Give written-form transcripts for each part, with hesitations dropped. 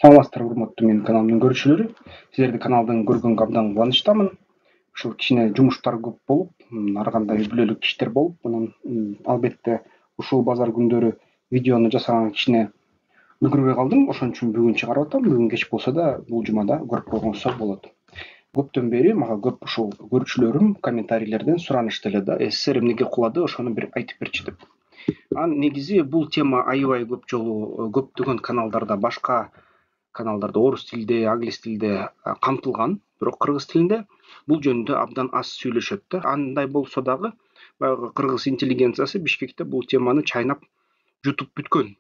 Саламатсыздар, урматтуу менин каналымдын көрүүчүлөрү. Силерди каналдан көргөнгө абдан кубанычтамын. Ушул кичине жумуштар көп болуп, ар кандай үй-бүлөлүк иштер болуп, анан албетте ушул базар күндөрү видеону жасаганга кичине үлгүрбөй калдым. Ошон үчүн бүгүн чыгарып атам. Бүгүн кеч болсо да бул жумада көрүп койгоңуздар болот. Көптөн бери мага көп ушул көрүүчүлөрүм комментарийлерден суранышты эле да, СССР эмнеге кулады, ошону бир айтып берчи деп. Негизи бул тема аябай көп жолу көптөгөн каналдарда, башка каналдарда орус тилде, англис тилде камтылган, бирок кыргыз тилинде бул жөнүндө абдан аз сүйлөшөт да. Андай болсо дагы баягы кыргыз интеллигенциясы Бишкекте бул теманы чайнап жутуп бүткөн.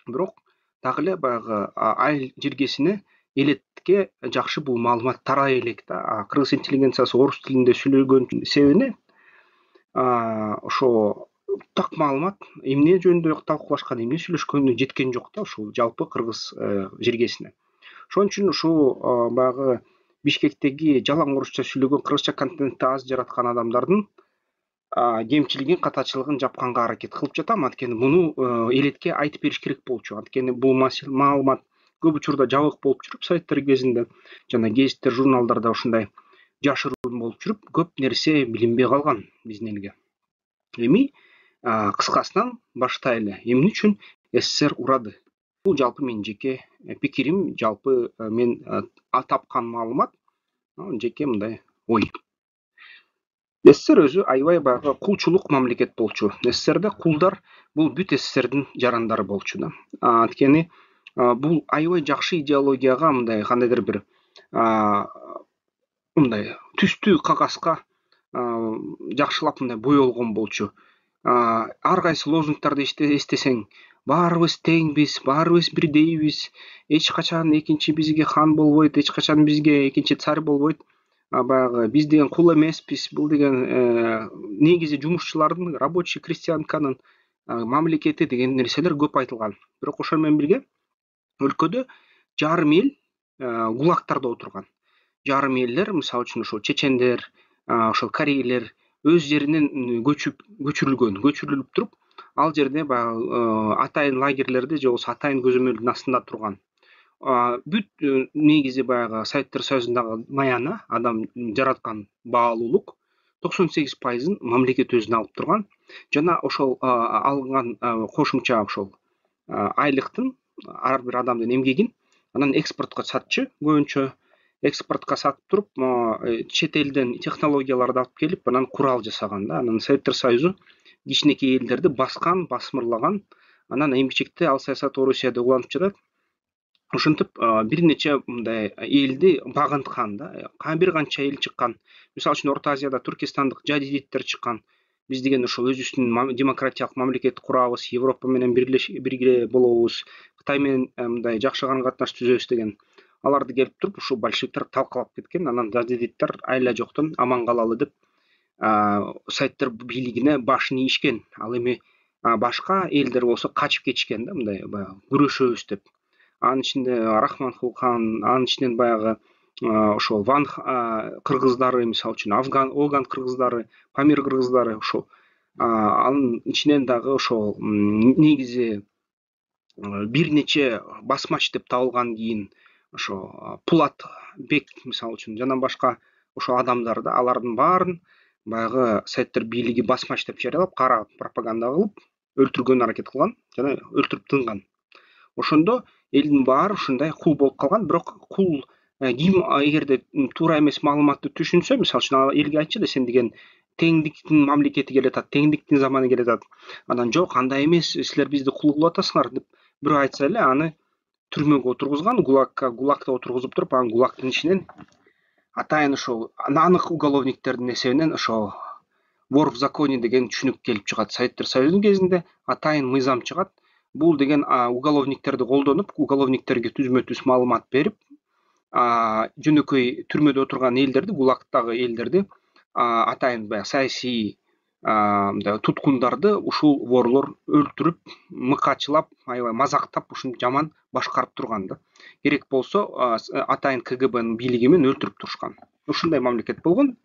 Бирок дагы эле баягы айыл жергесине элетке жакшы бул маалымат тарай элек да. Кыргыз интеллигенциясы орус тилинде сүйлөгөн себебине ошо так маалымат эмне жөнүндө талкуулашкан, эмне сүйлөшкөнү жеткен жок да ушул жалпы кыргыз жергесине. Ошон үчүн ушул баягы Бишкектеги жалаң орусча сүйлөгөн, кыргызча контентти аз жараткан адамдардын кемчилигин, катачылыгын жапканга аракет кылып жатам. Анткени муну элетке айтып бериш керек болчу. Анткени бул маалымат көп учурда жабык болуп жүрүп, сайттар кезинде жана гезиттер, журналдарда ушундай жашыруун болуп жүрүп, көп нерсе билинбей калган биздин элге. Эми кыскасынан баштайлы. Эмне үчүн СССР урады? Бул жалпы менин жеке пикирим, жалпы мен тапкан маалымат, жеке мындай ой. СССР өзү аябай баягы кулчулук мамлекет болчу. СССРде кулдар бул бүт СССРдин жарандары болчу да. Анткени бул аябай жакшы идеологияга мындай кандайдыр бир мындай түстүү кагазга жакшылап мындай боелгон болчу. Ар кайсы лозунгдарды эстесең, баарыбыз теңбиз, баарыбыз бирдейбиз, эч качан экинчи бизге хан болбойт, эч качан бизге экинчи царь болбойт, баягы биз деген кул эмеспиз, бул деген негизи жумушчулардын, рабочий крестьянканын мамлекети деген нерселер көп айтылган. Бирок ошол менен бирге өлкөдө жарым эл гулагтарда отурган. Жарым элдер, мисалы үчүн ошол чечендер, ошол корейлер өз жеринен көчүрүлүп туруп, ал жерде баягы атайын лагерлерде же болбосо атайын көзөмөлдүн астында турган. Бүт негизи баягы Советтер Союзундагы маяна, адам жараткан баалуулук 98%-ын мамлекет өзүнө алып турган. Жана ошол алынган кошумча ошол айлыктын ар бир адамдын эмгегин анан экспортко сатчу, көбүнчө экспортко сатып туруп, чет элден технологияларды алып келип, анан курал жасаган да. Анан Советтер Союзу кичинекей элдерди баскан, басмырлаган. Анан эмгичекте ал саясат Орусияда уланып жатат. Ошентип бир нече мындай элди багынткан да. Бир канча эл чыккан. Мисалы үчүн Орто Азияда туркестандык жадидиттер чыккан. Биз деген ошол өзүбүздүн демократиялык мамлекетти курабыз, Европа менен бирге болобуз, Кытай менен мындай жакшы карым катнаш түзөбүз деген. Аларды келип туруп, ушул большевиктер талкалап кеткен. Анан жадидиттер айла жоктон аман калалы деп Советтер бийлигине башын ийишкен. Ал эми башка элдер болсо качып кетишкен да, мындай баягы күрөшөбүз деп. Анын ичинде Рахманкул хан, анын ичинен баягы ошол Ван кыргыздары, мисалы үчүн Оган кыргыздары, Памир кыргыздары, ошол анын ичинен дагы ошол негизи бир нече басмач деп табылган кийин ошо Пулат бек, мисалы үчүн, жана башка ошол адамдар да, алардын баарын баягы Советтер бийлиги басмач деп жарыялап, кара пропаганда кылып, өлтүргөнгө аракет кылган жана өлтүрүп тынган. Ошондо элдин баары ушундай кул болуп калган. Бирок кул ким эгерде туура эмес маалыматты түшүнсө, мисалы үчүн элге айтчу да, сен деген теңдиктин мамлекети келатат, теңдиктин заманы келатат. Анан жок, андай эмес, силер бизди кул кылып атасыңар деп бирөө айтса эле, аны түрмөгө отургузган, гулагда отургузуп туруп, анан гулагдын ичинен атайын ошол анык уголовниктердин эсебинен ошол вор в законе деген түшүнүк келип чыгат. Советтер Союзунун кезинде атайын мыйзам чыгат. Бул деген уголовниктерди колдонуп, уголовниктерге түзмө-түз маалымат берип, жөнөкөй түрмөдө отурган элдерди, гулагдагы элдерди, атайын баягы саясий туткундарды ушул ворлор өлтүрүп, мыкачылап, аябай мазактап, ушинтип жаман башкарып турган да. Керек болсо атайын КГБнын бийлиги менен өлтүрүп турушкан. Ушундай мамлекет болгон.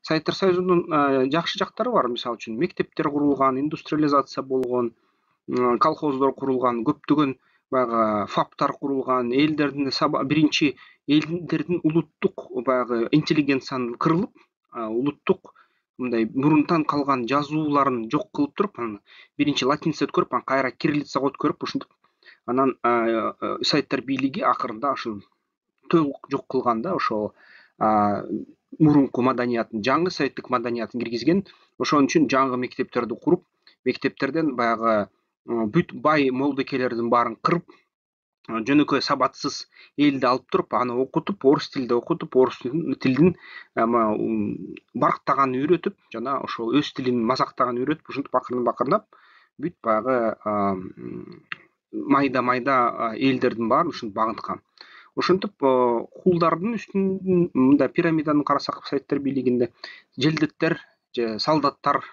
Советтер Союзунун жакшы жактары бар, мисалы үчүн мектептер курулган, индустриализация болгон, колхоздор курулган, көптөгөн баягы фаптар курулган, элдердин биринчи элдердин улуттук баягы интеллигенцияны кырылып, улуттук мындай мурунтан калган жазууларын жок кылып туруп, анан биринчи латинца өткөрүп, анан кайра кириллицага өткөрүп, ушинтип анан Советтер бийлиги акырында ушул толук жок кылган да, ошол мурунку маданиятын, жаңы советтик маданиятын киргизген. Ошон үчүн жаңы мектептерди куруп, мектептерден баягы бүт бай молдокелердин баарын кырып, жөнөкөй сабатсыз элди алып туруп, аны окутуп, орус тилинде окутуп, орус тилин барктаганын үйрөтүп, жана ошол өз тилин мазактаганын үйрөтүп, ушинтип акырындап бүт баягы майда элдердин баарын ушинтип багынткан. Ошентип кулдардын үстүнөн мындай пирамиданы карасак Советтер бийлигинде желдеттер же солдаттар,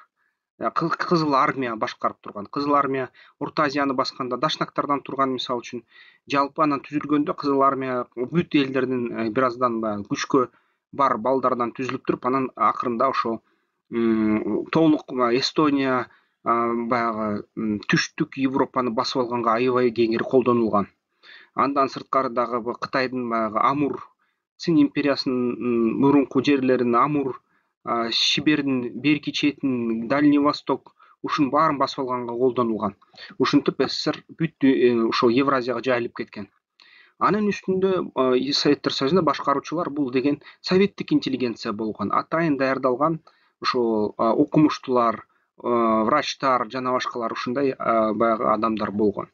кызыл армия башкарып турган. Кызыл армия Орто Азияны басканда дашнактардан турган, мисалы үчүн. Жалпы анан түзүлгөндө кызыл армия бүт элдердин бир аздан күчкө бар балдардан түзүлүп туруп, анан акырында ошо толук Эстония баягы түштүк Европаны басып алганга аябай кеңири колдонулган. Андан сырткары дагы Кытайдын баягы Амур, Цин империясынын мурунку жерлерин, Амур, Сибирдин берки четин, Дальний Восток, ушунун баарын басып алганга колдонулган. Ушинтип СССР бүт ошо Евразияга жайылып кеткен. Анын үстүндө Советтер Союзунда башкаруучулар бул деген советтик интеллигенция болгон. Атайын даярдалган ошо окумуштуулар, врачтар жана башкалар ушундай баягы адамдар болгон.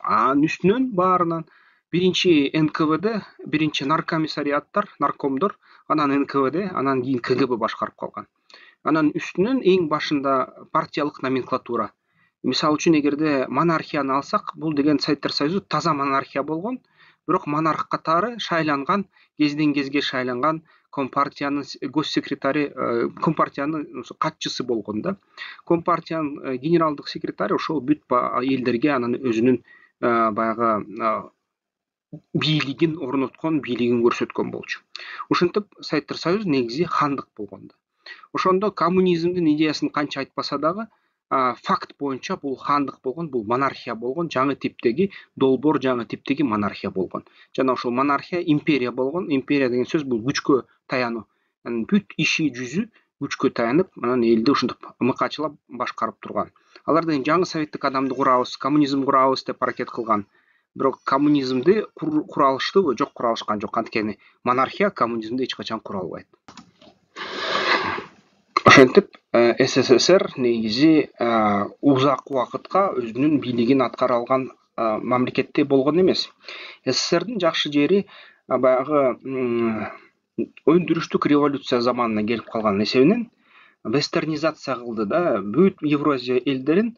Анын үстүнөн баарынан биринчи НКВД, биринчи наркомиссариаттар, наркомдор, анан НКВД, анан кийин КГБ башкарып калган. Анан үстүнөн эң башында партиялык номенклатура. Мисалы үчүн эгерде монархияны алсак, бул деген Советтер Союзу таза монархия болгон, бирок монарх катары шайланган, кезден кезге шайланган Компартиянын госсекретари, Компартиянын катчысы болгон да. Компартиянын генералдык секретари ошол бүт элдерге анын өзүнүн баягы бийлигин орноткон, бийлигин көрсөткөн болчу. Ушинтип Советтер Союзу негизи хандык болгон да. Ошондо коммунизмдин идеясын канча айтпаса дагы, факт боюнча бул хандык болгон, бул монархия болгон, жаңы типтеги долбоор, жаңы типтеги монархия болгон. Жана ошол монархия империя болгон. Империя деген сөз бул күчкө таянуу. Бүт иши жүзү күчкө таянып, анан элди ушинтип мыкачылап башкарып турган. Алар деген жаңы советтик адамды курабыз, коммунизм курабыз деп аракет кылган. Бирок коммунизмди кура алыштыбы? Жок, кура алышкан жок. Анткени монархия коммунизмди эч качан кура албайт. Ошентип СССР негизи узак убакытка өзүнүн бийлигин аткара алган мамлекетте болгон эмес. СССРдин жакшы жери баягы өндүрүштүк революция заманына келип калган эсебинен вестернизация кылды да, бүт Евразия элдерин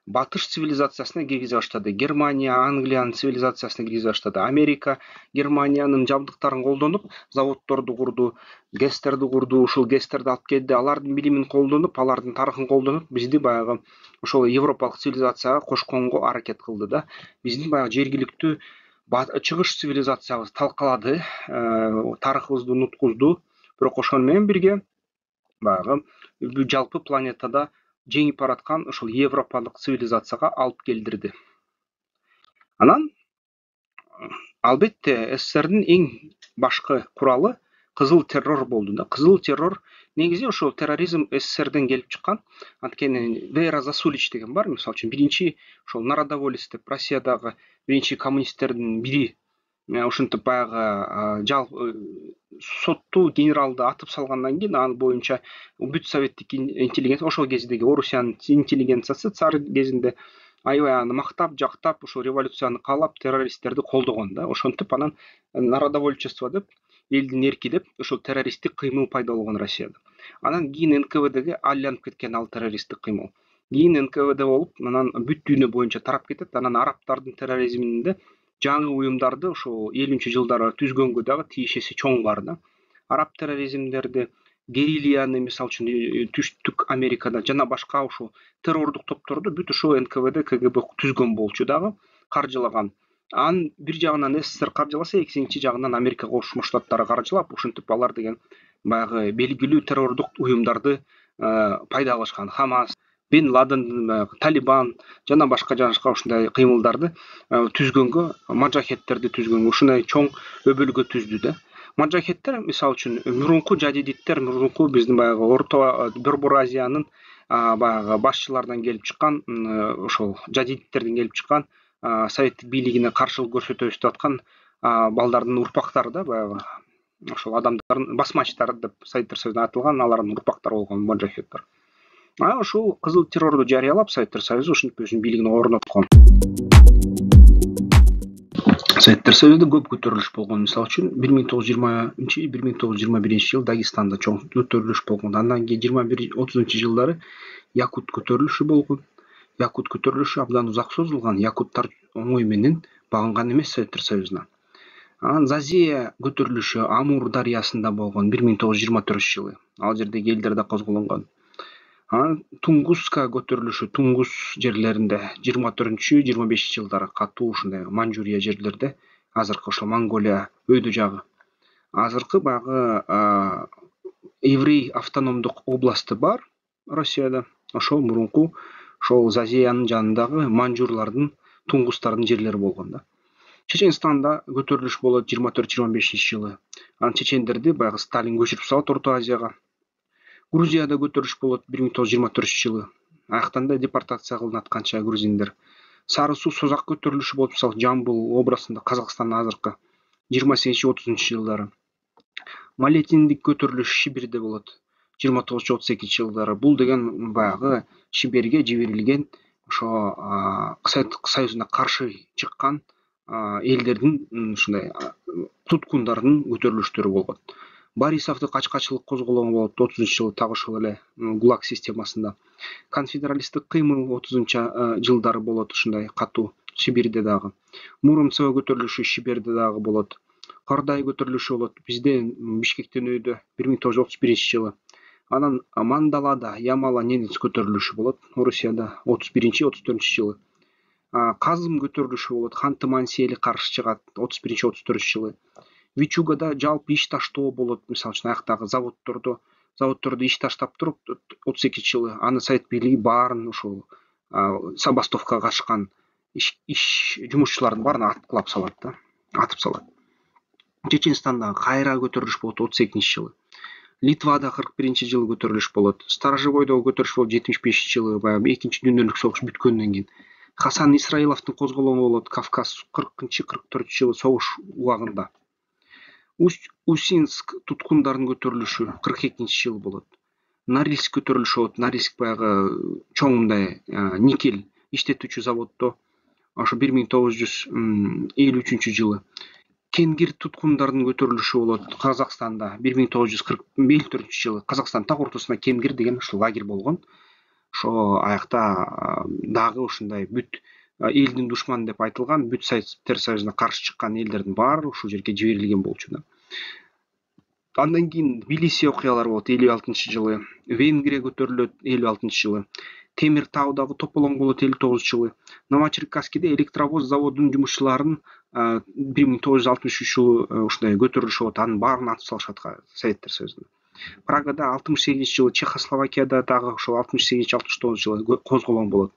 батыш цивилизациясына киргизе баштады. Германия, Англиянын цивилизациясына киргизе баштады. Америка Германиянын жабдыктарын колдонуп, заводдорду курду, гэстерди курду, ушул гэстерди алып келди. Алардын билимин колдонуп, алардын тарыхын колдонуп, бизди баягы ошол европалык цивилизацияга кошконго аракет кылды да. Биздин баягы жергиликтүү чыгыш цивилизациябыз талкалады, тарыхыбызды унуткузду. Бирок ошону менен бирге баягы жалпы планетада жеңип бараткан ошол европалык цивилизацияга алып келдирди. Анан албетте СССРдин эң башкы куралы кызыл террор болду да. Кызыл террор негизи ошол терроризм СССРден келип чыккан. Анткени Вера Засулич деген бар, мисалы үчүн биринчи ошол народоволец деп Россиядагы биринчи коммунисттердин бири, ушинтип баягы жалпы соттуу генералды атып салгандан кийин анын боюнча бүт советтик интеллигенция, ошол кездеги Орусиянын интеллигенциясы цар кезинде аябай аны мактап, жактап, ошол революцияны каалап, террористтерди колдогон да. Ошентип анан народовольчество деп, элдин эрки деп, ошол террористтик кыймыл пайда болгон Россияда. Анан кийин НКВДге айланып кеткен ал террористтик кыймыл. Кийин НКВД болуп, анан бүт дүйнө боюнча тарап кетет. Анан арабтардын терроризминде жаңы уюмдарды ошол 50-жылдары түзгөнгө дагы тиешеси чоң бар да. Араб терроризмдерди, гериллияны, мисалы үчүн түштүк Америкада жана башка ошол террордук топторду бүт ошо НКВД, КГБ түзгөн болчу дагы, каржылаган. Анын бир жагынан СССР каржыласа, экинчи жагынан Америка Кошмо Штаттары каржылап, ушинтип алар деген баягы белгилүү террордук уюмдарды пайда кылышкан. Хамас, Бен Ладен, Талибан жана башка ушундай кыймылдарды түзгөнгө, маджахеттерди түзгөнгө ушундай чоң өбөлгө түздү да. Маджахеттер мисалы үчүн мурунку жадидиттер, мурунку биздин баягы Борбор Азиянын баягы башчыларынан келип чыккан, ошол жадидиттерден келип чыккан, советтик бийлигине каршылык көрсөтөбүз деп аткан балдардын урпактары да, баягы ошол адамдардын басмачтары деп Советтер Союзунда айтылган, алардын урпактары болгон маджахеттер. Ушул кызыл террорду жарыялап Советтер Союзу ушинтип өзүнүн бийлигин орноткон. Советтер Союзунда көп көтөрүлүш болгон. Мисалы үчүн 1920-1921 жыл Дагестанда чоң көтөрүлүш болгон. Андан кийин 21-30 жылдары Якут көтөрүлүшү болгон. Якут көтөрүлүшү абдан узак созулган. Якуттар оңой менен багынган эмес Советтер Союзуна. Анан Зазия көтөрүлүшү Амур дарыясында болгон 1924 жылы. Ал жердеги элдер да козголонгон. Тунгуска көтөрүлүшү Тунгус жерлеринде 24-25 жылдары катуу ушундай Манчжурия жерлерде, азыркы ошол Монголия өйдө жагы. Азыркы баягы Еврей автономдук областы бар Россияда. Ошол мурунку ошол Зазиянын жанындагы манжурлардын, тунгустардын жерлери болгон да. Чеченстанда көтөрүлүш болот 24-25 жылы. Анан чечендерди баягы Сталин көчүрүп салат Орто Азияга. Грузияда көтөрүлүш болот 1924 жылы. Аяктан да депортация кылынат канча грузиндер. Сары суу Созак көтөрүлүшү болуп, мисалы Жамбыл областында, Казакстанда азыркы 28-30 жылдары. Малетиндик көтөрүлүш Сибирде болот 29-32 жылдары. Бул деген баягы Сибирге жиберилген ошо Советтик Союзуна каршы чыккан элдердин ушундай туткундардын көтөрүлүштөрү болгон. Борисовду качкачылык козголгон болот 30-жылы, так ошол эле ГУЛАГ системасында. Конфедералисттик кыймыл 30-жылдары болот ушундай катуу Сибирде дагы. Муромцево көтөрүлүшү Сибирде дагы болот. Кордай көтөрүлүшү болот бизде Бишкектен өйдө 1931 жылы. Анан Мандалада Ямала Ненец көтөрүлүшү болот Орусияда 31-34 жылы. Казым көтөрүлүшү болот, Ханты-Мансийели каршы чыгат 31-34 жылы. Вичугада жалпы иш таштоо болот, мисалы үчүн аяктагы заводдорду иш таштап туруп 32 жылы. Аны Совет бийлиги баарын ошол забастовкага катышкан иш жумушчулардын баарын аткылап салат да, атып салат. Чеченстанда кайра көтөрүлүш болот 32 жылы. Литвада 41 жылы көтөрүлүш болот. Старожевойдо көтөрүлүш болот 75 жылы, баягы экинчи дүйнөлүк согуш бүткөндөн кийин. Хасан Исраиловдун козголгону болот Кавказ 40-44 жылы согуш убагында. Усинск туткундардын көтөрүлүшү 42 жыл болот. Норильск көтөрүлүшү болот. Норильск баягы чоң мындай никель иштетүүчү заводдо ошо 1953 жылы. Кенгир туткундардын көтөрүлүшү болот Казакстанда 1954 жылы. Казакстан так ортосунда Кенгир деген ушул лагерь болгон. Ошо аякта дагы ушундай бүт элдин душманы деп айтылган, бүт Советтер Союзуна каршы чыккан элдердин баары ушул жерге жиберилген болчу да. Андан кийин Тбилиси окуялары болот 56 жылы. Венгрия көтөрүлөт 56 жылы. Темир таудагы тополоң болот 59 жылы. Новочеркасскиде электровоз заводунун жумушчуларын 1963 жылы ушундай көтөрүлүш болот. Анын баарын атып салышат Советтер Союзуна. Прагада 68 жылы, Чехословакияда дагы ошол 68-69 жылы козголоң болот.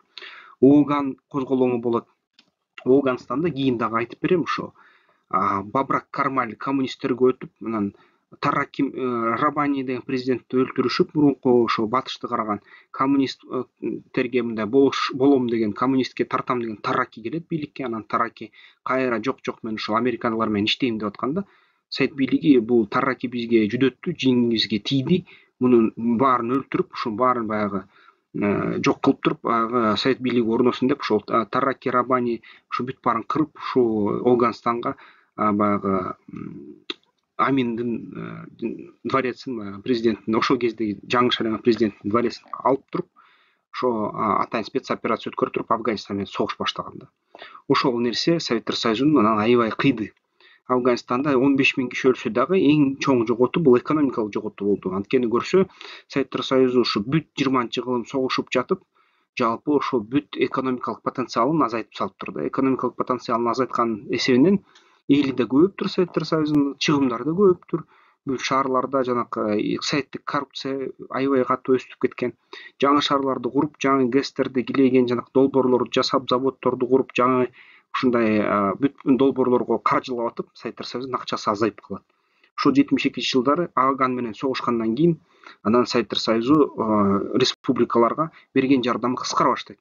Ооган козголоңу болот. Ооганстанда кийин дагы айтып берем, ошо Бабрак Кармаль коммунисттерге өтүп, анан Тараки Рабани деген президентти өлтүрүшүп, мурунку ошо батышты караган коммунисттерге мындай болом деген, коммунистке тартам деген Тараки келет бийликке, анан Тараки кайра жок менен ошол американлар менен иштейм деп атканда, Совет бийлиги бул Тараки бизге жүдөттү, жиңибизге тийди, мунун баарын өлтүрүп, ушун баарын баягы жок кылып туруп, баягы Совет бийлиги орносун деп ошол Тараки Рабани ушу бүт баарын кырып, ушу Ооганстанга баягы Аминдин дворецин, президенттин, ошол кездеги жаңы шайланган президенттин дворецин алып туруп, ошо атайын спецоперация өткөрүп туруп Афганистан менен согуш баштаган да. Ошол нерсе Советтер Союзунун аябай кыйды. Афганистанда 15 000 киши өлсө дагы эң чоң жоготуу бул экономикалык жоготуу болду. Анткени көрсө, Советтер Союзу ушу бүт 20-жылым согушуп жатып, жалпы ошол бүт экономикалык потенциалын азайтып салыптыр да. Экономикалык потенциалын азайткан эсебинен эли да көбөйүптүр Советтер Союзунун, чыгымдары да көбөйүптүр. бүт шаарларда жанакы сайттык коррупция аябай катуу өсүп кеткен. Жаңы шаарларды куруп, жаңы гэстерди килейген, жанакы долбоорлорду жасап, заводдорду куруп, жаңы ушундай бүт долбоорлорго каржылап атып, Советтер Союзунун акчасы азайып калат. Ошо 72 жылдары Афган менен согушкандан кийин анан Советтер Союзу республикаларга берген жардамы кыскара баштайт.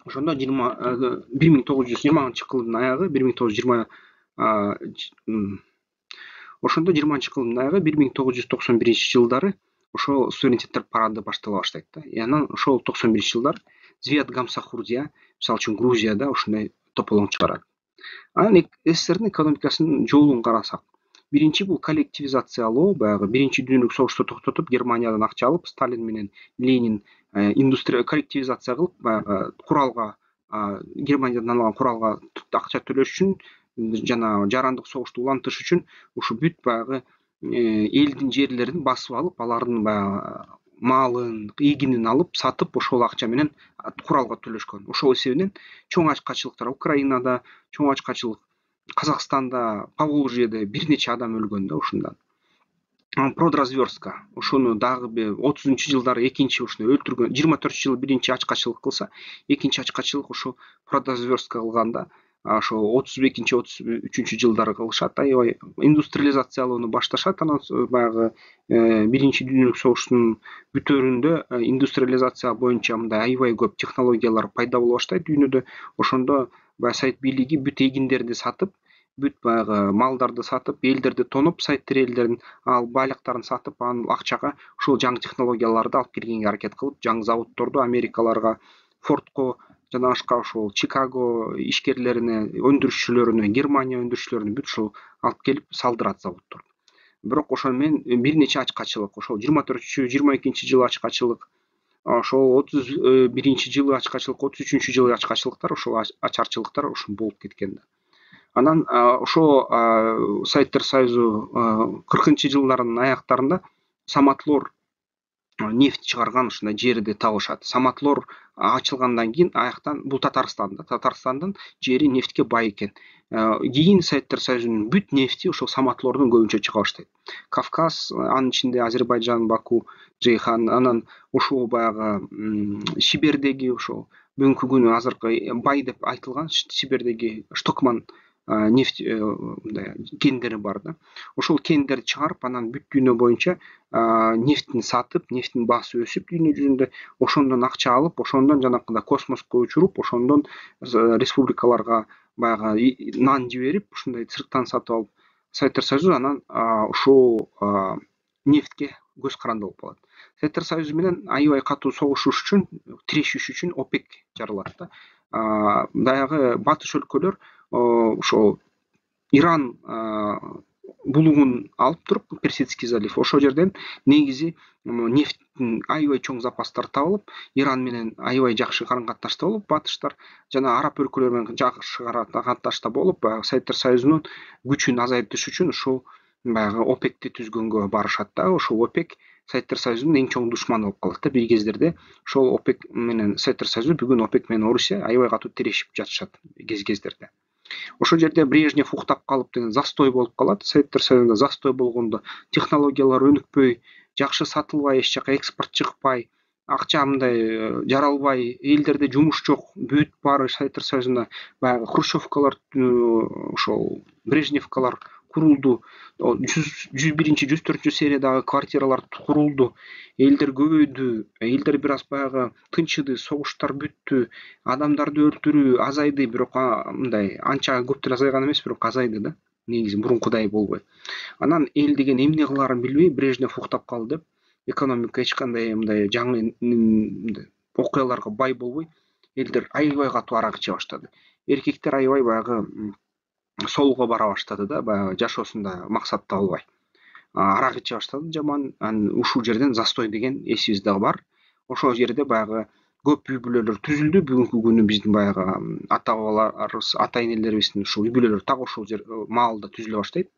Ошондо 1920 кылдын аягы 1920 ошондо 20-кылдын аягы 1991 ошол суверенитеттер парады баштала баштайт да. Анан ошол 91 Звият Гамсахурдия, мисалы үчүн Грузияда ушундай тополоң чыгарат. Анан СССРдин экономикасынын жолун карасак, биринчи бул коллективизациялоо, баягы биринчи дүйнөлүк согушту токтотуп, Германиядан акча алып, Сталин менен Ленин коллективизация кылып, баягы куралга, Германиядан алган куралга акча төлөш үчүн жана жарандык согушту улантыш үчүн ушу бүт баягы элдин жерлерин басып алып, алардын баягы малын, эгинин алып, сатып, ошол акча менен куралга төлөшкөн. Ошол эсебинен чоң ачкачылыктар Украинада, чоң ачкачылык Казакстанда, Поволжьеде бир нече адам өлгөн да ушундан. Продразверстка ошону дагы 30-жылдары экинчи ушуну өлтүргөн, 24 жыл биринчи ачкачылык кылса, экинчи ачкачылык ошо продразверстка кылганда, ошо 32-33 жылдары кылышат. Аябай индустриализациялоону башташат. Анан баягы биринчи дүйнөлүк согуштун бүтөөрүндө индустриализация боюнча мындай аябай көп технологиялар пайда боло баштайт дүйнөдө. Ошондо баягы Совет бийлиги бүт эгиндерди сатып, бүт баягы малдарды сатып, элдерди тоноп, Советтер элдерин ал байлыктарын сатып, анын акчага ушул жаңы технологияларды алып келгенге аракет кылып, жаңы заводдорду Америкаларга, Фордко жана башка ошол Чикаго ишкерлерине, өндүрүшчүлөрүнө, Германия өндүрүшчүлөрүнө бүт ушул алып келип салдырат заводдорду. Бирок ошону менен бир нече ачкачылык, ошол 24-22 жылы ачкачылык, ошол 31 жылы ачкачылык, 33 жылы ачкачылыктар, ошол ачарчылыктар ушул болуп кеткен да. Анан ошо Советтер Союзу 40-жылдардын аяктарында Самотлор нефть чыгарган ушундай жерди табышат. Самотлор ачылгандан кийин аяктан бул Татарстандан жери нефтке бай экен. Кийин Советтер Союзунун бүт нефти ошол Самотлордун көбүнчө чыга баштайт. Кавказ, анын ичинде Азербайжан, Баку, Жейхан, анан ушул баягы Сибирдеги ошол бүгүнкү күнү азыркы бай деп айтылган Сибирдеги Штокман нефть кендери бар да. Ошол кендерди чыгарып, анан бүт дүйнө боюнча нефтин сатып, нефтин баасы өсүп дүйнө жүзүндө, ошондон акча алып, ошондон жанакындай космоско учуруп, ошондон республикаларга баягы нан жиберип, ушундай сырттан сатып алып, Советтер Союзу анан ушул нефтке көз каранды болуп калат. Советтер Союзу менен аябай катуу согушуш үчүн, тирешиш үчүн ОПЕК жаралат да. Баягы батыш өлкөлөр ошол Иран булугун алып туруп, Персидский залив, ошол жерден негизи нефттин аябай чоң запастары табылып, Иран менен аябай жакшы карым-катнашта болуп, батыштар жана араб өлкөлөрү менен жакшы карым-катнашта болуп, Советтер Союзунун күчүн азайтыш үчүн ушул баягы ОПЕКти түзгөнгө барышат да. Ошол ОПЕК Советтер Союзунун эң чоң душманы болуп калат да бир кездерде. Ошол ОПЕК менен Советтер Союзу бүгүн ОПЕК менен Орусия аябай катуу тирешип жатышат кездерде. Ошол жерде Брежнев уктап калып деген застой болуп калат. Советтер Союзунда застой болгондо технологиялар өнүкпөй, жакшы сатылбай, эч жака экспорт чыкпай, акча мындай жаралбай, элдерде жумуш жок, бүт баары Советтер Союзунда баягы хрущевкалар, ошол Брежневкалар курулду. 101-104 сериядагы квартиралар курулду. Элдер көбөйдү, элдер бир аз баягы тынчыды, согуштар бүттү, адамдарды өлтүрүү азайды, бирок мындай анча көп деле азайган эмес, бирок азайды да. Негизи мурункудай болбой. Анан эл деген эмне кылаарын билбей, Брежнев уктап калды деп, экономика эч кандай мындай жаңы окуяларга бай болбой, элдер аябай катуу арак иче баштады. Эркектер аябай баягы солго бара баштады да, баягы жашоосунда максат таба албай. Арак иче баштады жаман. Ушул жерден застой деген эсибизде бар. Ошол жерде баягы көп үй бүлөлөр түзүлдү. Бүгүнкү күнү биздин баягы ата-бабаларыбыз, ата-энелерибиздин ушул үй бүлөлөр так ошол жер маалда түзүлө баштайт.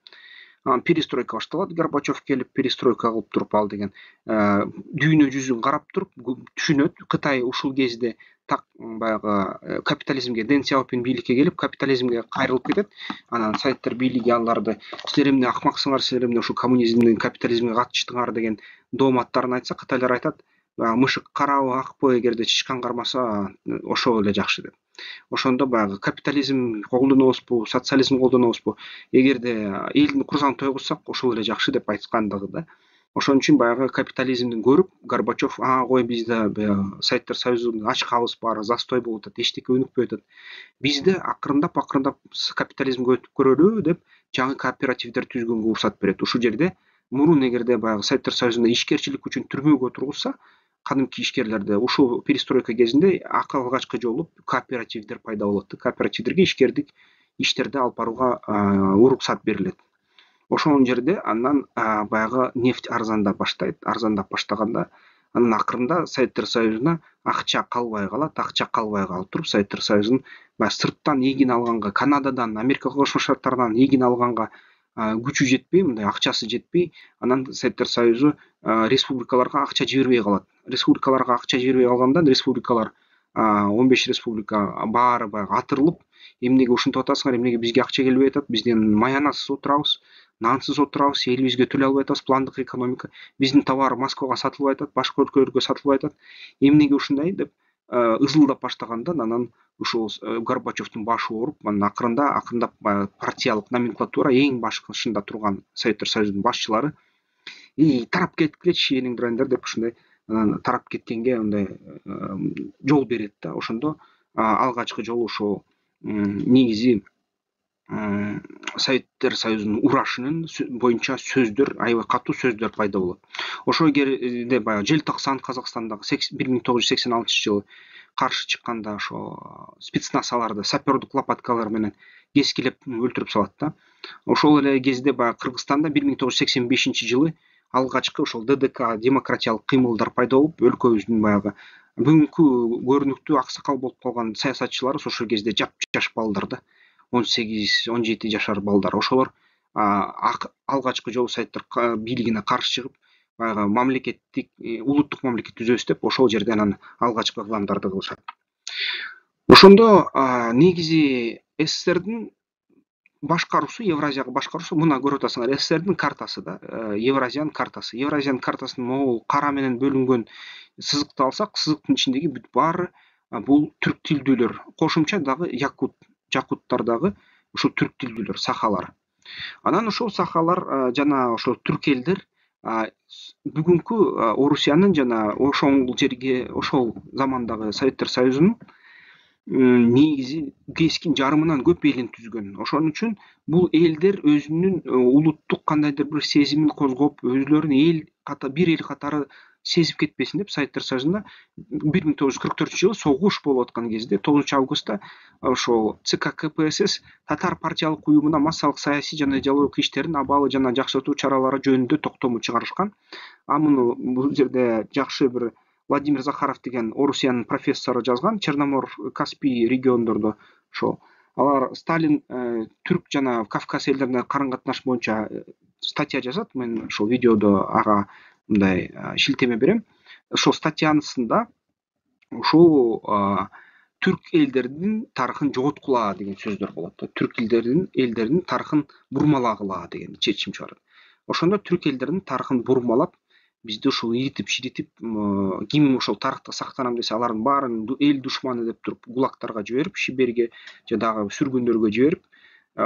Перестройка башталат. Горбачев келип перестройка кылып туруп ал деген дүйнө жүзүн карап туруп түшүнөт. Кытай ушул кезде так баягы капитализмге Дэн Сяопин бийликке келип капитализмге кайрылып кетет. Анан Советтер бийлиги аларды силер эмне акмаксыңар, силер эмне ушу коммунизмден капитализмге катыштыңар деген дооматтарын айтса, Кытайлар айтат, мышык карабы акпы, эгерде чычкан кармаса ошол эле жакшы деп. Ошондо баягы капитализм колдонобузбу, социализм колдонобузбу, эгерде элдин курсагын тойгузсак ошол эле жакшы деп айткандыгы да. Ошон үчүн баягы капитализмди көрүп Горбачев кой бизде баягы Советтер Союзунун ачкабыз бар, застой болуп атат, эчтеке өнүкпөй атат. Бизди акырындап капитализмге өтүп көрөлү деп жаңы кооперативдер түзгөнгө уруксат берет. Ушул жерде мурун эгерде баягы Советтер Союзунда ишкерчилик үчүн түрмөгө отургузса, кадимки ишкерлерде ушул перестройка кезинде алгачкы жолу кооперативдер пайда болот. Кооперативдерге ишкердик иштерди алып барууга уруксат берилет. Ошол жерде андан баягы нефть арзандап баштаганда анан акырында Советтер Союзуна акча калбай калат. Акча калбай калып туруп Советтер Союзунун баягы сырттан эгин алганга, Канададан, Америка Кошмо Штаттарынан эгин алганга күчү жетпей, мындай акчасы жетпей, анан Советтер Союзу республикаларга акча жибербей калат. Республикаларга акча жибербей калгандан республикалар 15 республика баары баягы атырылып, эмнеге ушинтип атасыңар, эмнеге бизге акча келбей атат, бизден маянасыз отурабыз, нансыз отурабыз, элибизге төлөй албай атабыз, пландык экономика, биздин товар Москвага сатылбай атат, башка өлкөлөргө сатылбай атат. Эмнеге ушундай деп ызылдап баштаганда анан ушул Горбачевдун башы ооруп, анан акырындап партиялык номенклатура эң башкысында турган Советтер Союзунун башчылары тарап кеткилечи энеңдер айыңдар деп ушундай тарап кеткенге мындай жол берет да. Ошондо алгачкы жолу ошол негизи Советтер Союзунун урашынын боюнча сөздөр, аябай катуу сөздөр пайда болот. Ошол жерде баягы Желтоқсан Казакстандагы 1986-жылы каршы чыкканда ошо спецназаларды сапердук лопаткалар менен кескилеп өлтүрүп салат да. Ошол эле кезде баягы Кыргызстанда 1985-жылы алгачкы ошол ДДК демократиялык кыймылдар пайда болуп, өлкөбүздүн баягы бүгүнкү көрүнүктүү аксакал болуп калган саясатчылары ошол кезде жаш балдар да, 18-17 жашар балдар. Ошолор алгачкы жолу Советтер бийлигине каршы чыгып, баягы мамлекеттик, улуттук мамлекет түзөбүз деп ошол жерден анан алгачкы кыламдарды кылышат. Ошондо негизи СССРдин башкаруусу, Евразияга башкаруусу мына көрүп атасыңар, СССРдин картасы да, Евразиянын картасы. Евразиянын картасынын могул кара менен бөлүнгөн сызыкты алсак, сызыктын ичиндеги бүт баары бул түрк тилдүүлөр, кошумча дагы жакуттар дагы ушул түрк тилдүүлөр, сахалар. Анан ошол сахалар жана ошол түрк элдер бүгүнкү Орусиянын жана ошол жерге, ошол замандагы Советтер Союзунун негизи кескин жарымынан көп элин түзгөн. Ошон үчүн бул элдер өзүнүн улуттук кандайдыр бир сезимин козгоп, өзлөрүн бир эл катары сезип кетпесин деп Советтер Союзунда 1944-жылы согуш болуп аткан кезде 9-августта ошол ЦК КПСС татар партиялык уюмуна массалык саясий жана идеологиялык иштерин абалы жана жакшыртуу чаралары жөнүндө токтому чыгарышкан. Муну бул жерде жакшы бир Владимир Захаров деген Орусиянын профессору жазган, Черномор Каспий региондордо ошол. Алар Сталин түрк жана Кавказ элдерине карым катнаш боюнча статья жазат. Мен ошол видеодо ага мындай шилтеме берем. Ошол статьянысында ушул түрк элдеринин тарыхын жоготкула деген сөздөр болот. Түрк элдеринин тарыхын бурмалагыла деген чечим чыгарат. Ошондо түрк элдеринин тарыхын бурмалап, бизди ушул иритип ширитип, ким ошол тарыхта сактанам десе, алардын баарын эл душманы деп туруп гулактарга жиберип, Сибирге же дагы сүргүндөргө жиберип,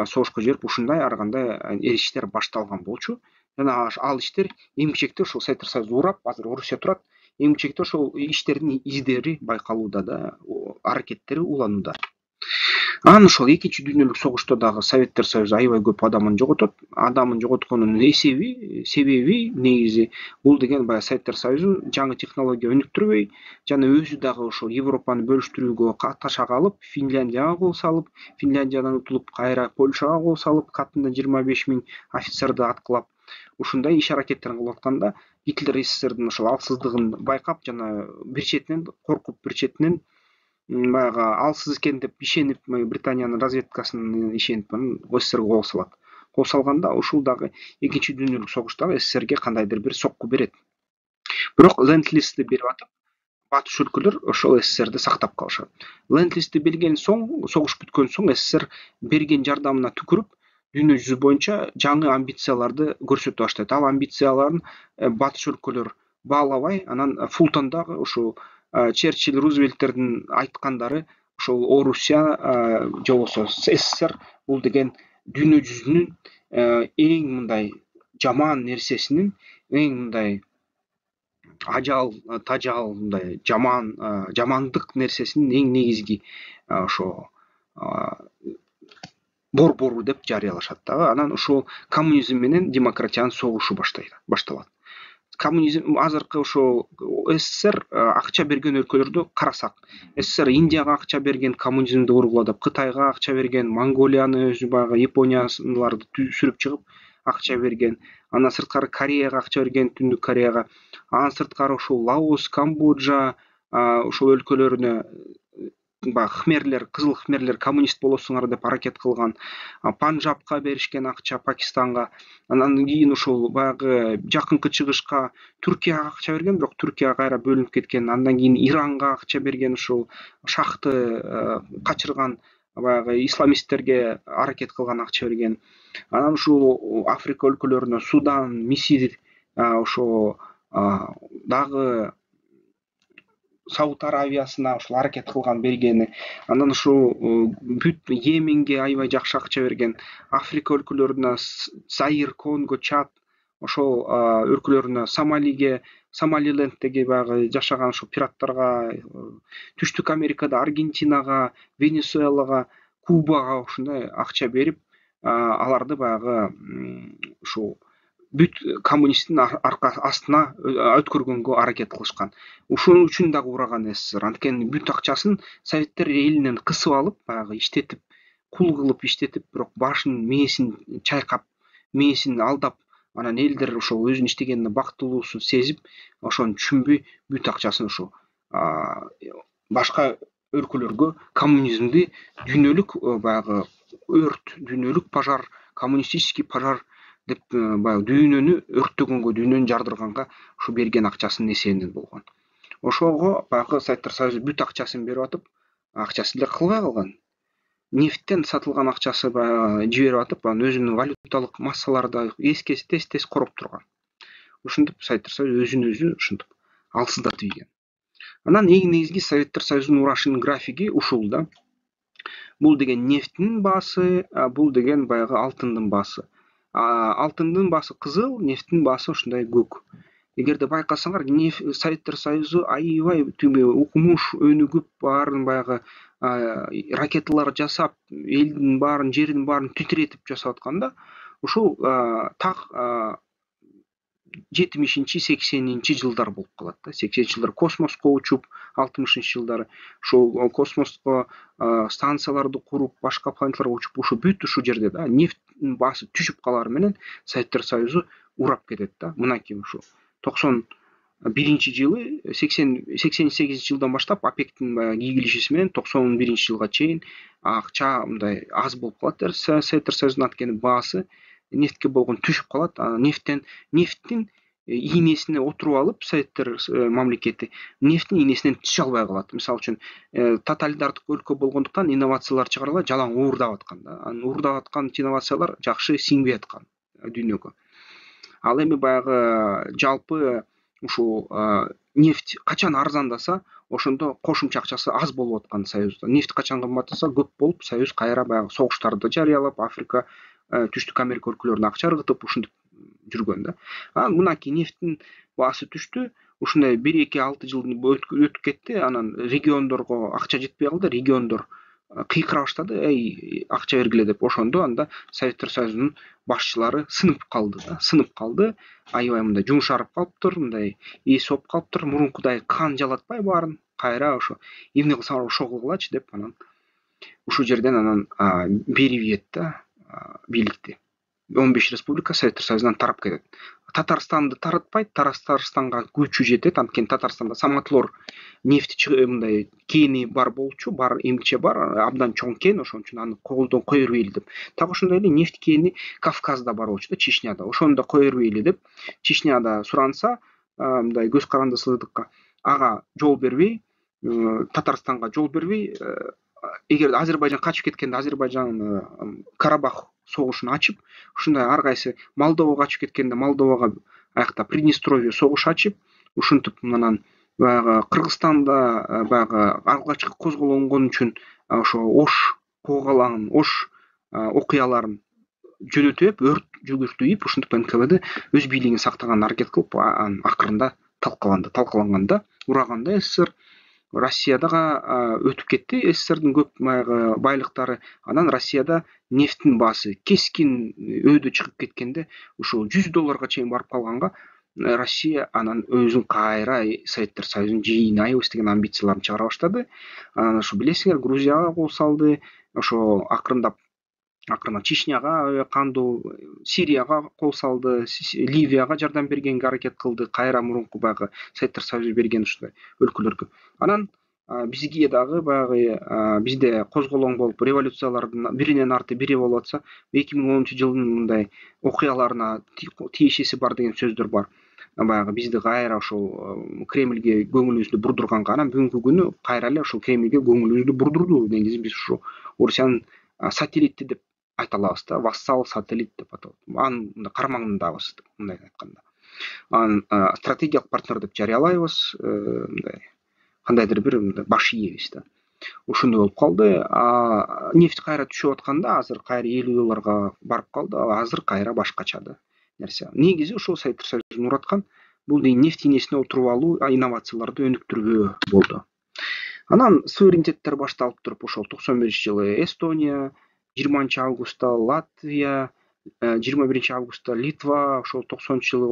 согушка жиберип, ушундай ар кандай иштер башталган болчу. Жана ал иштер эмгичекте ошол Советтер Союзу урап, азыр Орусия турат. Эмгичекте ошол иштердин издери байкалууда да, аракеттери уланууда. Анан ошол экинчи дүйнөлүк согушта дагы Советтер Союзу аябай көп адамын жоготот. Адамын жоготконунун себеби негизи бул деген баягы Советтер Союзу жаңы технология өнүктүрбөй, жана өзү дагы ошол Европаны бөлүштүрүүгө каташа калып, Финляндияга кол салып, Финляндиядан утулуп кайра Польшага кол салып, катында 25 000 офицерди аткылап, ушундай иш аракеттерин кылып атканда, Гитлер СССРдин ошол алсыздыгын байкап жана бир четинен коркуп, бир четинен баягы алсыз экен деп ишенип, Британиянын разведкасына ишенип СССРге кол салат. Кол салганда ушул дагы экинчи дүйнөлүк согуштагы СССРге кандайдыр бир сокку берет. Бирок ленд-лизди берип атып, батыш өлкөлөр ошол СССРди сактап калышат. Ленд-лизди берген соң, согуш бүткөн соң СССР берген жардамына түкүрүп, дүйнө жүзү боюнча жаңы амбицияларды көрсөтө баштайт. Ал амбицияларын батыш өлкөлөр баалабай, анан Фултондагы ушул Черчилль, Рузвельттердин айткандары ошол Орусия же болбосо СССР бул деген дүйнө жүзүнүн эң мындай жаман нерсесинин, эң мындай ажал тажал мындай жамандык нерсесинин эң негизги ошо борбору деп жарыялашат дагы. Анан ушул коммунизм менен демократиянын согушу башталат. Коммунизм азыркы ошол СССР акча берген өлкөлөрдү карасак, СССР Индияга акча берген, коммунизмди кургулап, Кытайга акча берген, Монголияны өзү баягы Японияларды сүрүп чыгып акча берген, андан сырткары Кореяга акча берген, Түндүк Кореяга, андан сырткары ушул Лаос, Камбоджа ошол өлкөлөрүнө баягы хмерлер, кызыл хмерлер коммунист болосуңар деп аракет кылган, Панжабка беришкен акча, Пакистанга, анан кийин ушул баягы жакынкы чыгышка Түркияга акча берген, бирок Түркия кайра бөлүнүп кеткен, андан кийин Иранга акча берген, ушул шахты качырган баягы исламисттерге аракет кылган акча берген, анан ушул Африка өлкөлөрүнө Судан, Мисир ошо дагы Сауд Аравиясына ушул аракет кылган бергени, анан ушул бүт Йеменге аябай жакшы акча берген, Африка өлкөлөрүнө Заир, Конго, Чад ошол өлкөлөрүнө Сомалиленддеги баягы жашаган ошол пираттарга, Түштүк Америкада Аргентинага, Венесуэлага, Кубага ушундай акча берип, аларды баягы ушул бүт коммунисттин астына өткөргөнгө аракет кылышкан. Ушун үчүн дагы ураган СССР. Анткени бүт акчасын Советтер элинен кысып алып, баягы иштетип, кул кылып иштетип, бирок башын, мээсин чайкап, мээсин алдап, анан элдер ошол өзүнүн иштегенине бактылуусун сезип, ошону түшүнбөй бүт акчасын ошо башка өлкөлөргө коммунизмди дүйнөлүк баягы өрт, дүйнөлүк пожар, коммунистический пожар деп баягы дүйнөнү өрттөгөнгө, дүйнөнү жардырганга ушу берген акчасынын эсебинен болгон. Ошого баягы Советтер Союзу бүт акчасын берип атып, акчасы деле кылбай калган. Нефттен сатылган акчасы баягы жиберип атып, анан өзүнүн валюталык массаларды тез короп турган. Ушинтип Советтер Союзу өзүн өзү ушинтип алсыздатып ийген. Анан эң негизги Советтер Союзунун урашынын графиги ушул да. Бул деген нефттин баасы, бул деген баягы алтындын баасы. Алтындын баасы кызыл, нефттин баасы ушундай көк. Эгерде байкасаңар, Советтер Союзу аябай укмуш, өнүгүп, көп баарын баягы ракеталар жасап, элдин баарын, жердин баарын титиретип жасап атканда, ушул так 70-80 жылдар болуп калат да. 80 жылдар космоско учуп, 60 жылдары ушул космоско станцияларды куруп, башка планеталарга учуп, ушу бүт ушу жерде да нефттин баасы түшүп калары менен Советтер Союзу урап кетет да. Мынакей ушу 91-жылы, 88-жылдан баштап ОПЕКтин баягы ийгилишиси менен 91-жылга чейин акча мындай аз болуп калат. Советтер Союзунун анткени баасы нефтке болгон түшүп калат. Нефттин ийнесине отуруп алып, Советтер мамлекети нефттин ийнесинен түшө албай калат. Мисалы үчүн тоталитардык өлкө болгондуктан инновациялар чыгарбай жалаң уурдап аткан да. Анын уурдап аткан инновациялар жакшы сиңбей аткан дүйнөгө. Ал эми баягы жалпы ушул нефть качан арзандаса, ошондо кошумча акчасы аз болуп аткан Союзда. Нефть качан кымбаттаса, көп болуп, Союз кайра баягы согуштарды жарыялап, Африка, Түштүк Америка өлкөлөрүнө акча ыргытып, ушинтип жүргөн да. Анан мынакей нефттин баасы түштү. Ушундай 1-2-6 жыл өтүп кетти. Анан региондорго акча жетпей калды. Региондор кыйкыра баштады, акча бергиле деп. Ошондо анда Советтер Союзунун башчылары сынып калды. Аябай мындай жумшарып калыптыр, мындай эси болуп калыптыр. Мурункудай кан жалатпай баарын, кайра ошо эмне кылсаңар ошо кылгылачы деп, анан ушул жерден анан берип ийет да бийликти. 15 республика Советтер Союзунан тарап кетет. Татарстанды таратпайт, Татарстанга күчү жетет, анткени Татарстанда самотлор нефть мындай кени бар болчу, бар эмче бар, абдан чоң кен, ошон үчүн аны колдон кое бербейли деп. Так ошондой эле нефть кени Кавказда бар болчу да, Чечняда. Ошону да кое бербейли деп, Чечняда суранса, мындай көз карандысыздыкка, ага жол бербей, Татарстанга жол бербей, эгер Азербайжан качып кеткенде Азербайжан Карабах согушун ачып, ушундай ар кайсы Молдова качып кеткенде Молдовага аякта Приднестровье согуш ачып, ушинтип анан баягы Кыргызстанда баягы алгачкы козголонгон үчүн ошо Ош куугалаңын, Ош окуяларын жөнөтүп, өрт жүгүртүп, ушинтип НКВД өз бийлигин сактаганга аракет кылып, анан акырында талкаланганда, ураганда СССР Россиядага өтүп кетти. СССРдин көп баягы байлыктары. Анан Россияда нефттин баасы кескин өйдө чыгып кеткенде, ушул $100 чейин барып калганга, Россия анан өзүн кайра Советтер Союзун жыйнайбыз деген амбицияларын чыгара баштады. Анан ошо билесиңер, Грузияга кол салды, ошо акырындап Чечняга кандуу, Сирияга кол салды, Ливияга жардам бергенге аракет кылды, кайра мурунку баягы Советтер Союзу берген ушундай өлкөлөргө. Анан бизге дагы баягы бизде козголоң болуп революциялардын биринен арты бири болуп атса, 2010-жылдын мындай окуяларына тиешеси бар деген сөздөр бар. Баягы бизди кайра ошол Кремльге көңүлүбүздү бурдурганга, анан бүгүнкү күнү кайра эле ошол Кремльге көңүлүбүздү бурдурду. Негизи биз ушу Орусиянын сателлити деп айта алабыз да, вассал сателлит деп аталат. Анын кармагындабыз мындай айтканда. Анан стратегиялык партнер деп жарыялайбыз, мындай кандайдыр бир баш ийебиз да. Ушундай болуп калды. Нефть кайра түшүп атканда, азыр кайра $50 барып калды. Азыр кайра башкача да нерсе. Негизи ушул Советтер Союзун ураткан бул нефть ийнесине отуруп алуу, инновацияларды өнүктүрбөө болду. Анан суверенитеттер башталып туруп, ошол 91-жылы Эстония, 20-августта Латвия, 21-августта Литва, ошол 90-жылы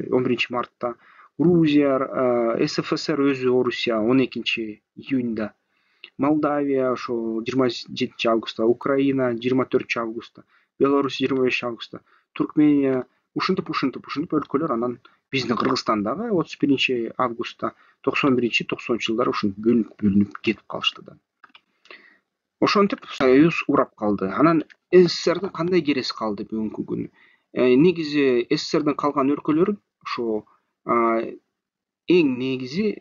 11-мартта Грузия, СФСР өзү Орусия 12-июнда, Молдавия ошол 27-августта, Украина 24-августта, Беларусь 25-августта, Туркмения, ушинтип өлкөлөр. Анан биздин Кыргызстан дагы 31-августта 91-90-жылдары ушинтип бөлүнүп кетип калышты да. Ошентип Союз урап калды. Анан СССРдин кандай кереси калды бүгүнкү күнү? Негизи СССРдин калган өлкөлөрүн ошо эң негизи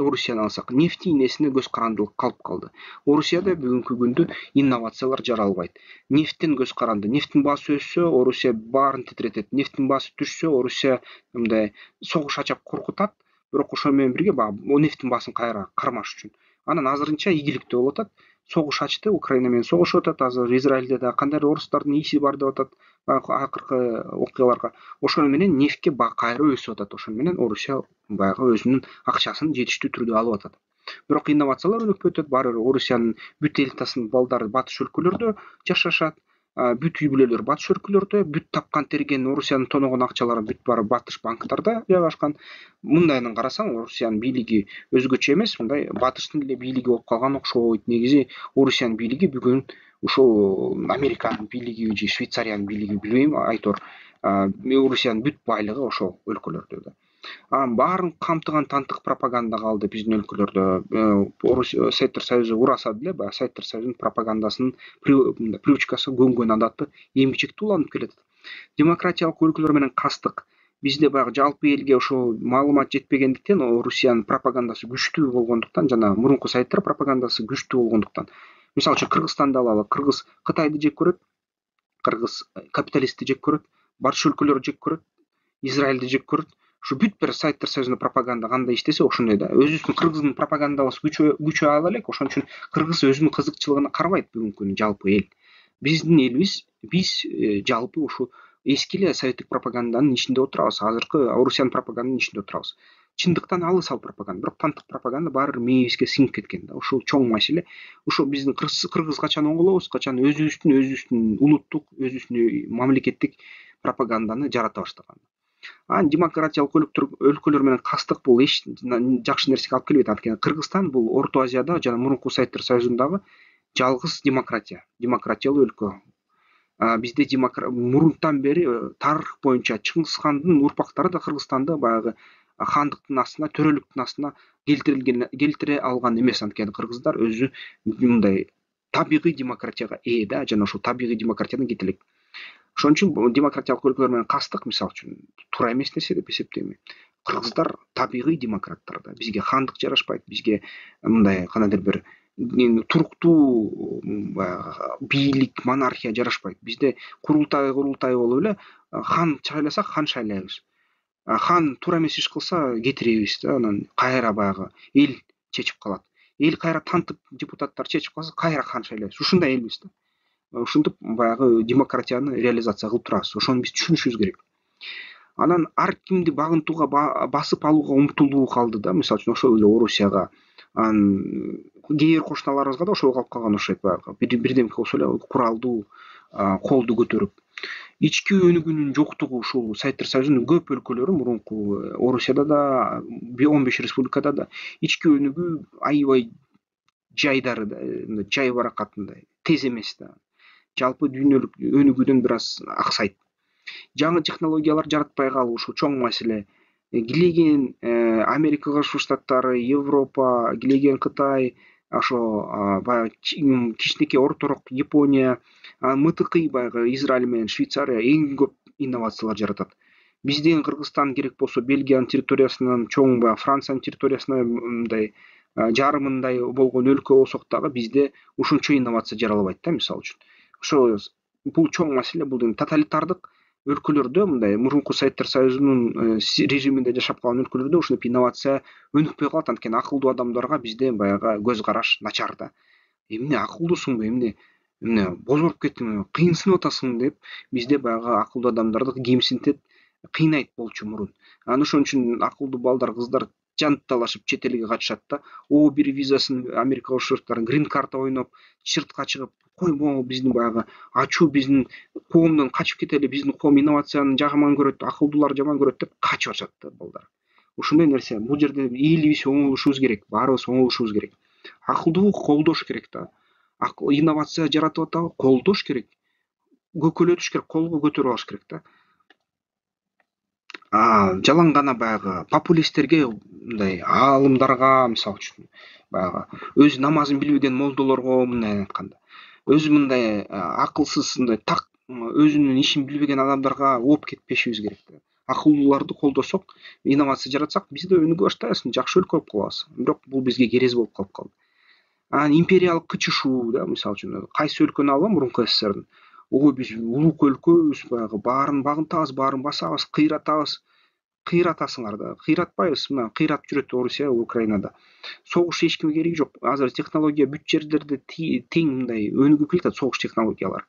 Орусияны алсак, нефть ийнесине көз карандылык калып калды. Орусияда бүгүнкү күндө инновациялар жаралбайт. Нефттен көз каранды. Нефттин баасы өссө, Орусия баарын титиретет. Нефттин баасы түшсө, Орусия мындай согуш ачып коркутат. Бирок ошол менен бирге нефттин баасын кайра кармаш үчүн. Анан азырынча ийгиликтүү болуп атат. Согуш ачты, Украина менен согушуп атат. Азыр Израилде да кандайдыр орустардын иси бар деп атат. Акыркы окуяларга. Ошол менен нефтке кайра өсүп атат. Ошол менен Орусия баягы өзүнүн акчасын жетиштүү түрдө алып атат. Бирок инновациялар өнүкпөй атат. Баары Орусиянын бүт элитасынын балдары батыш өлкөлөрдө жашашат. Бүт үй бүлөлөр батыш өлкөлөрдө, бүт тапкан терген Орусиянын тоногон акчалары бүт баары батыш банктарда жайгашкан. Мындайынан карасаң, Орусиянын бийлиги өзгөчө эмес, мындай батыштын эле бийлиги болуп калган окшойт. Негизи Орусиянын бийлиги бүгүн ушул Американын бийлиги же Швейцариянын бийлиги билбейм, айтор. Орусиянын бүт байлыгы ошол өлкөлөрдө да. Баарын камтыган тантык пропаганда калды биздин өлкөлөрдө. Советтер Союзу ураса деле, баягы Советтер Союзунун пропагандасынын привычкасы көнгөн адаты эмгичекте уланып келет. Демократиялык өлкөлөр менен кастык. Бизде баягы жалпы элге ошол маалымат жетпегендиктен, Орусиянын пропагандасы күчтүү болгондуктан, жана мурунку Советтер пропагандасы күчтүү болгондуктан. Мисалы үчүн Кыргызстанды алалы. Кыргыз Кытайды жек көрөт, кыргыз капиталистти жек көрөт, батыш өлкөлөрү жек көрөт, Израилди жек көрөт. Ушу бүт бир Советтер Союзунун пропаганда кандай иштесе ошондой да. Өзүбүздүн Кыргыздын пропагандабыз күчөй ала элек, ошон үчүн Кыргыз өзүнүн кызыкчылыгына карабайт бүгүнкү күнү жалпы эл. Биздин элибиз, биз жалпы ушу эски эле советтик пропаганданын ичинде отурабыз. Азыркы Орусиянын пропаганданын ичинде отурабыз. Чындыктан алыс ал пропаганда, бирок тантык пропаганда баары бир мээбизге сиңип кеткен да. Ушул чоң маселе. Ушул биздин кыргыз качан оңголобуз, качан өзүбүздүн улуттук, өзүбүздүн мамлекеттик пропаганданы жарата баштаган. Демократиялык өлкөлөр менен кастык бул эч жакшы нерсеге алып келбейт. Анткени Кыргызстан бул Орто Азияда жана мурунку Советтер Союзундагы жалгыз демократиялуу өлкө. Бизде мурунтан бери тарых боюнча Чыңгызхандын урпактары да Кыргызстанды баягы хандыктын астына, төрөлүктүн астына келтире алган эмес. Анткени кыргыздар өзү мындай табигый демократияга ээ да, жана ошол табигый демократиядан кете элек. Ошон үчүн демократиялык өлкөлөр менен кастык, мисалы үчүн, туура эмес нерсе деп эсептейм. кыргыздар табигый демократтар да. Бизге хандык жарашпайт, бизге мындай кандайдыр бир туруктуу бийлик, монархия жарашпайт. Бизде курултай болуп эле хан шайласак хан шайлайбыз. Хан туура эмес иш кылса кетиребиз да, анан кайра баягы эл чечип калат. Эл кайра тантып депутаттар чечип калса кайра хан шайлайбыз. Ушундай элбиз да. Ушинтип баягы демократияны реализация кылып турабыз. Ошону биз түшүнүшүбүз керек. Анан ар кимди багынтууга, басып алууга умтулуу калды да. Мисалы үчүн ошол эле Орусияга, анан кээ бир кошуналарыбызга да ошол калып калган окшойт. Баягы бирдемке болсо эле куралдуу колду көтөрүп. Ички өнүгүүнүн жоктугу ушул Советтер Союзунун көп өлкөлөрү, мурунку Орусияда да, 15 республикада да ички өнүгүү аябай жайдары да, жай баракатындай тез эмес да. Жалпы дүйнөлүк өнүгүүдөн бир аз аксайт. Жаңы технологиялар жаратпай калуу ушул чоң маселе. Килеген Америка Кошмо Штаттары, Европа, килеген Кытай, ошо баягы кичинекей орторок Япония, МТК баягы Израиль менен Швейцария эң көп инновациялар жаратат. Бизден Кыргызстан керек болсо Бельгиянын территориясынан чоң, баягы Франциянын территориясына мындай жарымындай болгон өлкө болсок дагы бизде ушунчо инновация жарала албайт да, мисалы үчүн. Ошо бул чоң маселе, бул эми тоталитардык өлкөлөрдө, мындай мурунку Советтер Союзунун режиминде жашап калган өлкөлөрдө ушинтип инновация өнүкпөй калат. Анткени акылдуу адамдарга бизде баягы көз караш начар да. Эмне акылдуусуңбу, эмне бозоруп кеттиңби, кыйынсынып атасың деп бизде баягы акылдуу адамдарды кемсинтет, кыйнайт болчу мурун. Анан ошон үчүн акылдуу балдар, кыздар жанталашып чет элге качышат да. О1 визасын Америка Кошмо Штаттарынын грин карта ойноп, чыртка чыгып, коймо биздин баягы ачуу биздин коомдон качып кетели, биздин коом инновацияны жаман көрөт, акылдууларды жаман көрөт деп качып атышат да балдар. Ушундай нерсе. Бул жерде элибиз оңолушубуз керек, баарыбыз оңолушубуз керек. Акылдуулук колдош керек да. Инновация жаратып атабы, колдош керек. Көкөлөтүш керек, колго көтөрүп алыш керек да. Жалаң гана баягы популисттерге, мындай аалымдарга, мисалы үчүн баягы өз намазын билбеген молдолорго, мындай айтканда, өзү мындай акылсыз, мындай так өзүнүн ишин билбеген адамдарга ооп кетпешибиз керек да. Акылдууларды колдосок, инновация жаратсак, биз да өнүгө баштайбыз, жакшы өлкө болуп калабыз. Бирок бул бизге керез болуп калып калды. Анан империялык кычышуу да, мисалы үчүн кайсы өлкөнү албам, мурунку СССРдин. Ой, биз улук өлкөбүз, баягы баарын багынтабыз, баарын басабыз, кыйратабыз. Кыйратасыңар да. Кыйратпайбыз. Мына кыйратып жүрөт Орусия, Украинада. Согуш эч кимге кереги жок. Азыр технология бүт жерлерде тең мындай өнүгүп келатат согуш технологиялары.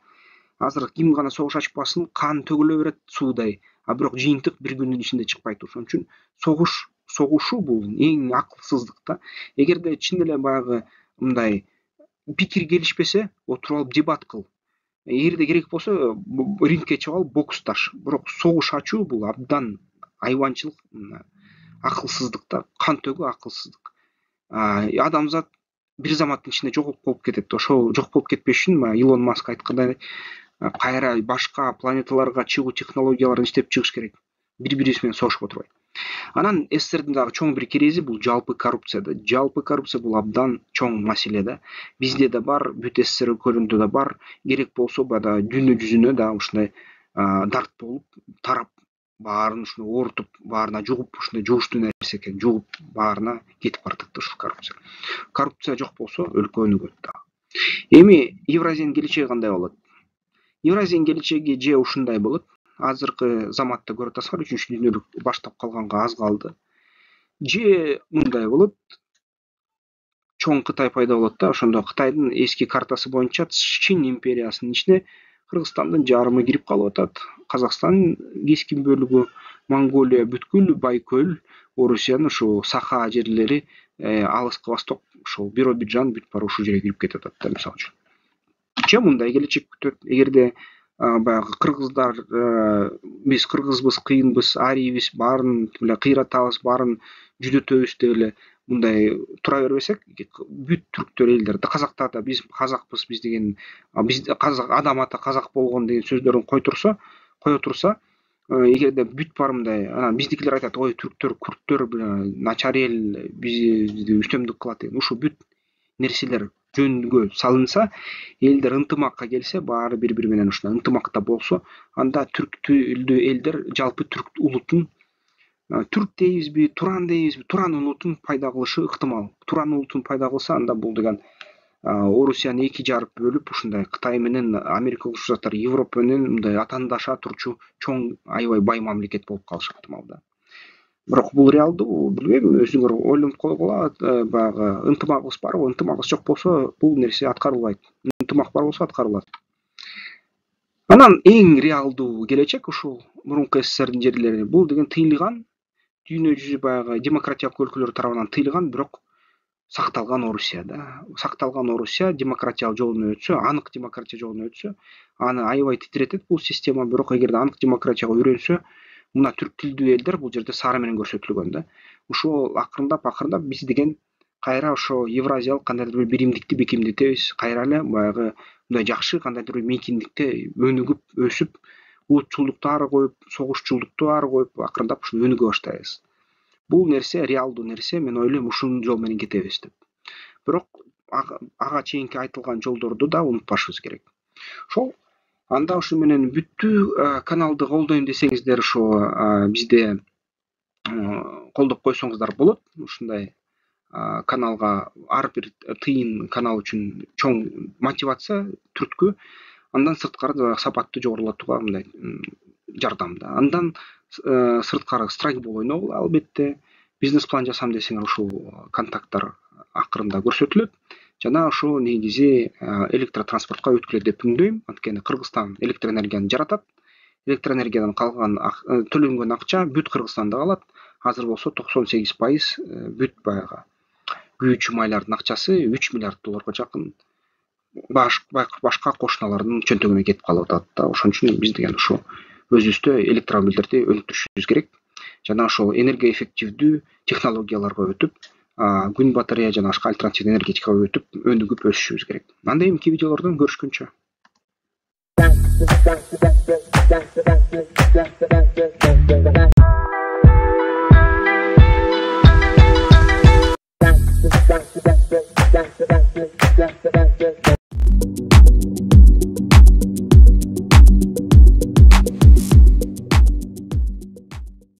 Азыр ким гана согуш ачпасын, кан төгүлө берет суудай. Бирок жыйынтык бир күндүн ичинде чыкпайт. Ошон үчүн согушуу бул эң акылсыздык да. Эгерде чын эле баягы мындай пикир келишпесе, отуруп алып дебат кыл. Эгерде керек болсо рингке чыгып алып боксташ. Бирок согуш ачуу бул абдан айванчылык, акылсыздык да, кан төгүү акылсыздык. Адамзат бир заматтын ичинде жок болуп кетет. Ошол жок болуп кетпеш үчүн Илон Маск айткандай кайра башка планеталарга чыгуу технологияларын иштеп чыгыш керек. Бири-бирибиз менен согушуп отурбай. Анан СССРдин дагы чоң бир керези бул жалпы коррупция да. Жалпы коррупция бул абдан чоң маселе да. Бизде да бар, бүт СССР өлкөлөрүндө да бар. Керек болсо баягы дүйнө жүзүнө да ушундай дарт болуп тарап, баарын ушуну оорутуп, баарына жугуп, ушундай жугуштуу нерсе экен, жугуп баарына кетип баратат да ушул коррупция. Коррупция жок болсо өлкө өнүгөт да. Эми Евразиянын келечеги кандай болот? Евразиянын келечеги же ушундай болот. Азыркы заматта көрүп атасыңар, 3-дүйнөлүк баштап калганга аз калды. Же мындай болот. Чоң Кытай пайда болот да, ошондо Кытайдын эски картасы боюнча Чин империясынын ичине Кыргызстандын жарымы кирип калып атат. Казакстандын кескин бөлүгү, Монголия бүткүл, Байкөл, Орусиянын ушул Саха жерлери, алыскы восток, ушул Биробиджан бүт баары ушул жерге кирип кетип атат да, мисалы үчүн. Же мындай келечек күтөт. Эгерде баягы кыргыздар, биз кыргызбыз, кыйынбыз, арийбиз, баарын эле кыйратабыз, баарын жүдөтөбүз деп эле мындай тура бербесек, бүт түрктөр элдер да, казактар да биз казакпыз, биз деген биз казак, адам ата казак болгон деген сөздөрүн кое турса, эгерде бүт баары мындай, анан биздикилер айтат, ой, түрктөр, курттөр начар эл, бизди үстөмдүк кылат деген. Ушул бүт нерселер жөнгө салынса, элдер ынтымакка келсе, баары бири-бири менен ушундай ынтымакта болсо, анда түрк тилдүү элдер жалпы түрк улутун түрк дейбизби, туран дейбизби, туран улутун пайда кылышы ыктымал. Туран улутун пайда кылса, анда бул деген Орусияны эки жарып бөлүп, ушундай Кытай менен Америка Кошмо Штаттары, Европа менен мындай атаандаша турчу чоң аябай бай мамлекет болуп калышы ыктымал да. Бирок бул реалдуу, билбейм, өзүңөр ойлонуп койгула, баягы ынтымагыбыз барбы? Ынтымагыбыз жок болсо, бул нерсе аткарылбайт. Ынтымак бар болсо аткарылат. Анан эң реалдуу келечек ушул мурунку СССРдин жерлери. Бул деген тыйылган, дүйнө жүзү баягы демократиялык өлкөлөр тарабынан тыйылган, бирок сакталган Орусия да. Сакталган Орусия демократиялык жолуна өтсө, анык демократия жолуна өтсө, аны аябай титиретет бул система, бирок эгерде анык демократияга үйрөнсө, мына түрк тилдүү элдер бул жерде сары менен көрсөтүлгөн да. Ушул акырындап биз деген кайра ошо евразиялык кандайдыр бир биримдикти бекемдетебиз, кайра эле баягы мындай жакшы кандайдыр бир мейкиндикте өнүгүп, өсүп, улутчулдукту ары коюп, согушчулдукту ары коюп, акырындап ушул өнүгө баштайбыз. Бул нерсе реалдуу нерсе, мен ойлойм ушул жол менен кетебиз деп. Бирок ага чейинки айтылган жолдорду да унутпашыбыз керек. Ошол анда ушу менен бүттү. Каналды колдойм десеңиздер, ошо бизде колдоп койсоңуздар болот. Ушундай каналга ар бир тыйын канал үчүн чоң мотивация түрткү. Андан сырткары сапатты жогорулатууга мындай жардам да. Андан сырткары страйкбол ойногула, албетте. Бизнес план жасам десеңер, ушул контакттар акырында көрсөтүлөт. Жана ошо негизи электротранспортко өткүлө деп үмүттөйм. Анткени Кыргызстан электр энергияны жаратат. Электр энергиядан калган төлөнгөн акча бүт Кыргызстанда калат. Азыр болсо 98% бүт баягы күйүүчү майлардын акчасы $3 миллиард жакын башка кошуналардын чөнтөгүнө кетип калып атат да. Ошон үчүн биз деген ушу өзүбүздө электромобилдерди өнүктүрүшүбүз керек. Жана ошол энергия эффективдүү технологияларга өтүп, күн батарея жана башка альтернативдүү энергетикага өтүп, өнүгүп өсүшүбүз керек. Анда эмки видеолордон көрүшкөнчө.